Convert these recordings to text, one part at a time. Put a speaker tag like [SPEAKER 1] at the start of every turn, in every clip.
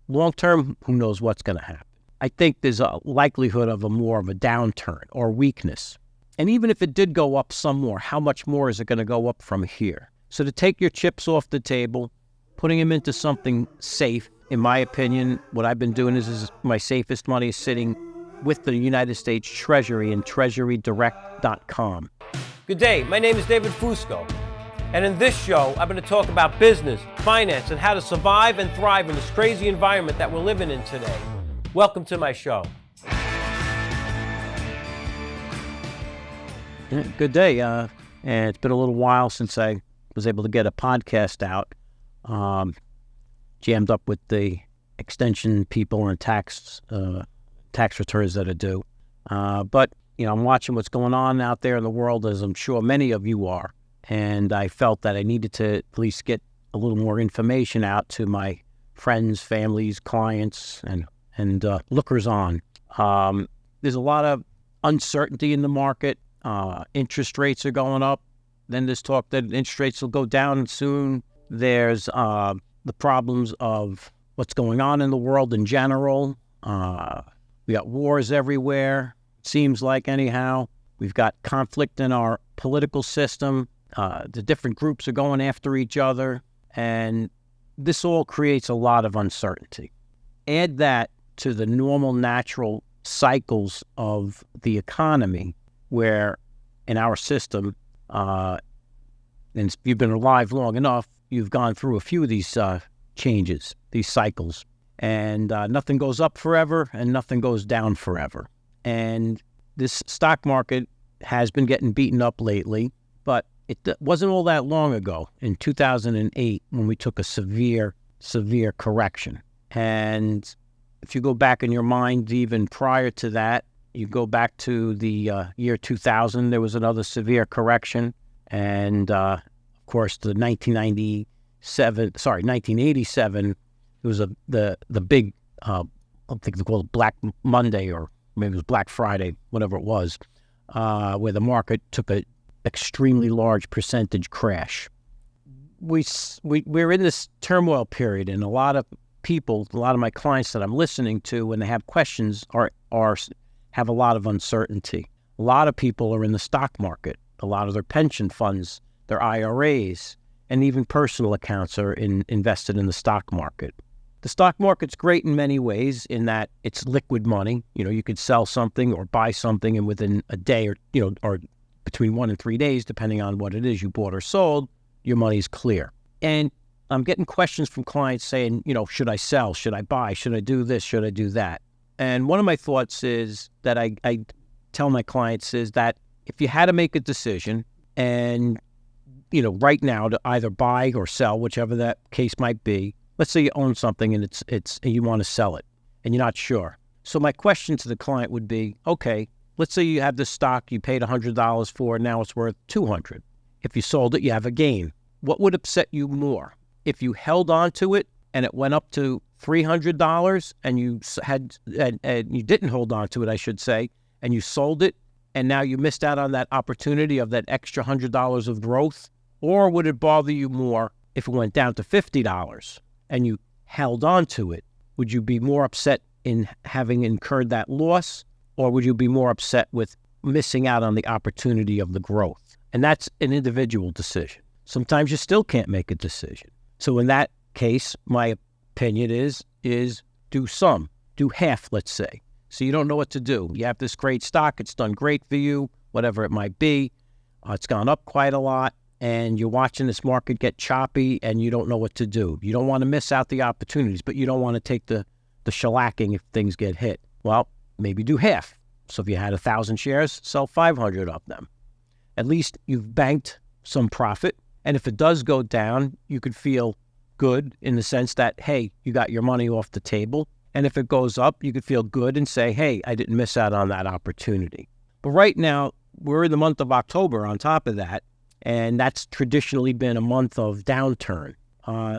[SPEAKER 1] Long term, who knows what's going to happen. I think there's a likelihood of more of a downturn or weakness. And even if it did go up some more, how much more is it going to go up from here? So to take your chips off the table, putting them into something safe, in my opinion, what I've been doing is my safest money is sitting with the United States Treasury and treasurydirect.com.
[SPEAKER 2] Good day, my name is David Fusco, and in this show, I'm going to talk about business, finance, and how to survive and thrive in this crazy environment that we're living in today. Welcome to my show.
[SPEAKER 1] Good day. And it's been a little while since I was able to get a podcast out. Jammed up with the extension people and tax returns that are due. But, I'm watching what's going on out there in the world, as I'm sure many of you are. And I felt that I needed to at least get a little more information out to my friends, families, clients, and lookers on. There's a lot of uncertainty in the market. Interest rates are going up. Then there's talk that interest rates will go down soon. There's the problems of what's going on in the world in general. We got wars everywhere, seems like anyhow. We've got conflict in our political system. The different groups are going after each other. And this all creates a lot of uncertainty. Add that to the normal, natural cycles of the economy, where in our system, and if you've been alive long enough, you've gone through a few of these changes, these cycles, and nothing goes up forever and nothing goes down forever. And this stock market has been getting beaten up lately, but it wasn't all that long ago, in 2008, when we took a severe correction. And if you go back in your mind, even prior to that, you go back to the year 2000, there was another severe correction. And, of course, the 1987, it was the big, I think they call it Black Monday, or maybe it was Black Friday, whatever it was, where the market took an extremely large percentage crash. We're in this turmoil period, and a lot of people, a lot of my clients that I'm listening to, when they have questions, have a lot of uncertainty. A lot of people are in the stock market. A lot of their pension funds, their IRAs, and even personal accounts are invested in the stock market. The stock market's great in many ways, in that it's liquid money. You could sell something or buy something, and within a day or between 1 and 3 days, depending on what it is you bought or sold, your money's clear. And I'm getting questions from clients saying, should I sell? Should I buy? Should I do this? Should I do that? And one of my thoughts is that I tell my clients is that if you had to make a decision, and, right now, to either buy or sell, whichever that case might be, let's say you own something and and you want to sell it and you're not sure. So my question to the client would be, okay, let's say you have this stock you paid $100 for, now it's worth $200. If you sold it, you have a gain. What would upset you more? If you held on to it and it went up to $300 and you you didn't hold on to it, I should say, and you sold it, and now you missed out on that opportunity of that extra $100 of growth? Or would it bother you more if it went down to $50 and you held on to it? Would you be more upset in having incurred that loss, or would you be more upset with missing out on the opportunity of the growth? And that's an individual decision. Sometimes you still can't make a decision. So in that case, my opinion is do half, let's say. So you don't know what to do. You have this great stock. It's done great for you, whatever it might be. It's gone up quite a lot, and you're watching this market get choppy, and you don't know what to do. You don't want to miss out the opportunities, but you don't want to take the shellacking if things get hit. Well, maybe do half. So if you had 1,000 shares, sell 500 of them. At least you've banked some profit. And if it does go down, you could feel good in the sense that, hey, you got your money off the table. And if it goes up, you could feel good and say, hey, I didn't miss out on that opportunity. But right now, we're in the month of October on top of that, and that's traditionally been a month of downturn.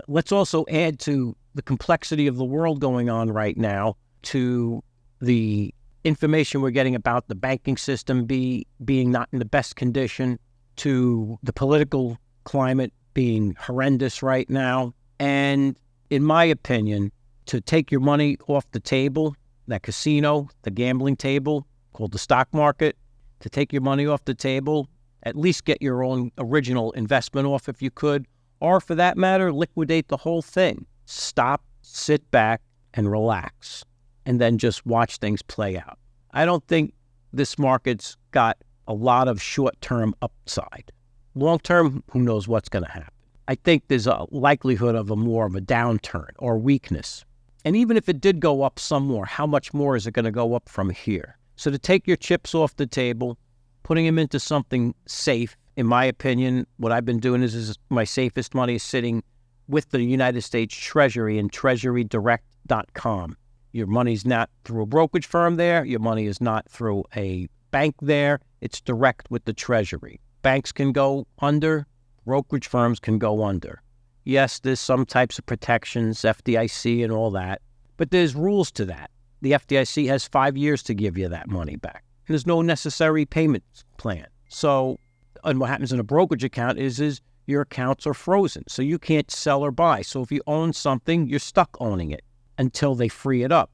[SPEAKER 1] Let's also add to the complexity of the world going on right now, to the information we're getting about the banking system being not in the best condition, to the political climate being horrendous right now. And in my opinion, to take your money off the table, that casino, the gambling table called the stock market, to take your money off the table, at least get your own original investment off if you could, or for that matter, liquidate the whole thing. Stop, sit back, and relax, and then just watch things play out. I don't think this market's got a lot of short-term upside. Long-term, who knows what's going to happen. I think there's a likelihood of more of a downturn or weakness. And even if it did go up some more, how much more is it going to go up from here? So to take your chips off the table, putting them into something safe, in my opinion, what I've been doing is my safest money is sitting with the United States Treasury and treasurydirect.com. Your money's not through a brokerage firm there. Your money is not through a bank there. It's direct with the Treasury. Banks can go under. Brokerage firms can go under. Yes, there's some types of protections, FDIC and all that, but there's rules to that. The FDIC has 5 years to give you that money back. There's no necessary payment plan. So, and what happens in a brokerage account is your accounts are frozen, so you can't sell or buy. So if you own something, you're stuck owning it until they free it up.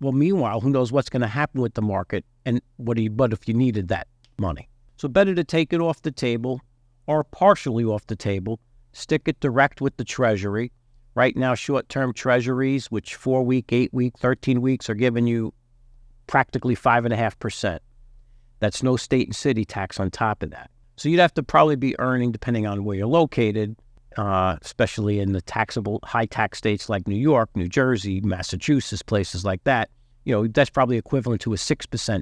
[SPEAKER 1] Well, meanwhile, who knows what's going to happen with the market, and what if you needed that money? So better to take it off the table or partially off the table, stick it direct with the Treasury. Right now, short-term Treasuries, which 4-week, 8-week, 13 weeks are giving you practically 5.5%. That's no state and city tax on top of that. So you'd have to probably be earning, depending on where you're located, especially in the taxable high tax states like New York, New Jersey, Massachusetts, places like that. That's probably equivalent to a 6%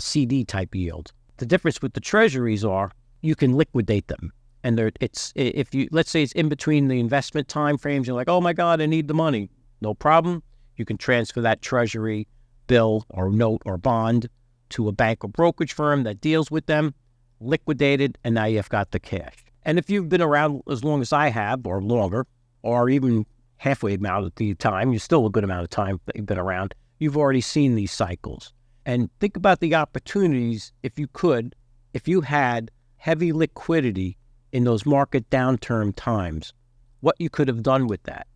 [SPEAKER 1] CD type yield. The difference with the Treasuries are you can liquidate them. And let's say it's in between the investment time frames, you're like, oh my God, I need the money. No problem. You can transfer that Treasury bill or note or bond to a bank or brokerage firm that deals with them, liquidated, and now you've got the cash. And if you've been around as long as I have, or longer, or even halfway amount of the time, you're still a good amount of time that you've been around, you've already seen these cycles. And think about the opportunities, if you had heavy liquidity in those market downturn times, what you could have done with that.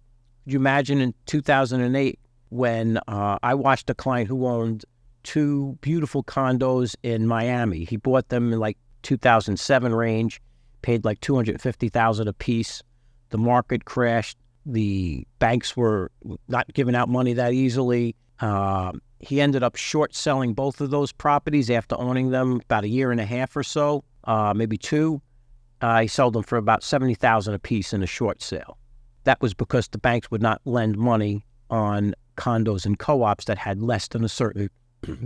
[SPEAKER 1] Could you imagine in 2008 when I watched a client who owned 2 beautiful condos in Miami. He bought them in like 2007 range, paid like $250,000 a piece. The market crashed. The banks were not giving out money that easily. He ended up short selling both of those properties after owning them about a year and a half or so, maybe 2. He sold them for about $70,000 a piece in a short sale. That was because the banks would not lend money on condos and co-ops that had less than a certain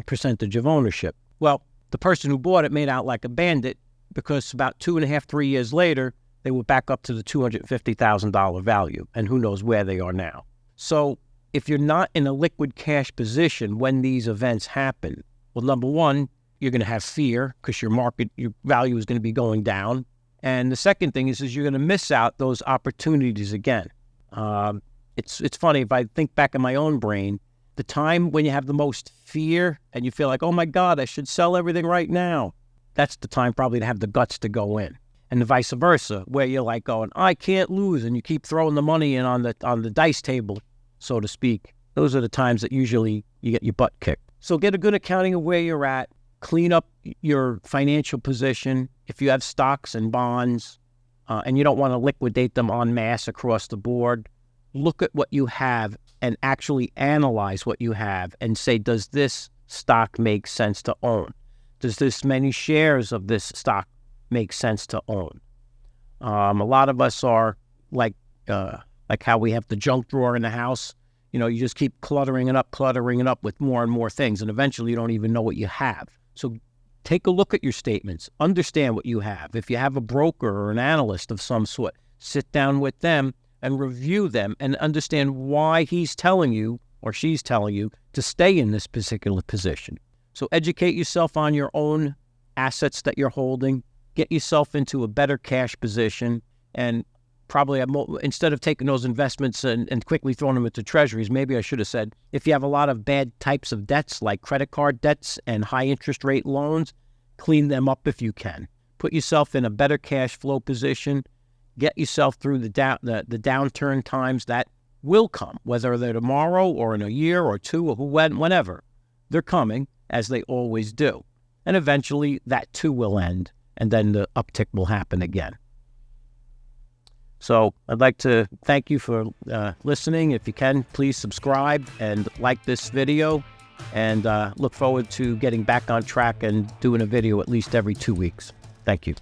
[SPEAKER 1] percentage of ownership. Well, the person who bought it made out like a bandit because about 2.5, 3 years later, they were back up to the $250,000 value, and who knows where they are now. So if you're not in a liquid cash position when these events happen, well, number one, you're going to have fear because your value is going to be going down. And the second thing is you're going to miss out those opportunities again. It's funny, if I think back in my own brain, the time when you have the most fear and you feel like, oh my God, I should sell everything right now. That's the time probably to have the guts to go in. And the vice versa, where you're like going, I can't lose, and you keep throwing the money in on the dice table, so to speak. Those are the times that usually you get your butt kicked. So get a good accounting of where you're at, clean up your financial position. If you have stocks and bonds, and you don't want to liquidate them en masse across the board, look at what you have and actually analyze what you have and say, does this stock make sense to own? Does this many shares of this stock make sense to own? A lot of us are like how we have the junk drawer in the house. You just keep cluttering it up with more and more things, and eventually you don't even know what you have. So take a look at your statements, understand what you have. If you have a broker or an analyst of some sort, sit down with them and review them and understand why he's telling you or she's telling you to stay in this particular position. So educate yourself on your own assets that you're holding, get yourself into a better cash position, and probably instead of taking those investments and quickly throwing them into treasuries, maybe I should have said, if you have a lot of bad types of debts like credit card debts and high interest rate loans, clean them up if you can. Put yourself in a better cash flow position. Get yourself through the downturn times. That will come, whether they're tomorrow or in a year or two or whenever. They're coming, as they always do. And eventually that too will end, and then the uptick will happen again. So I'd like to thank you for listening. If you can, please subscribe and like this video, and look forward to getting back on track and doing a video at least every 2 weeks. Thank you.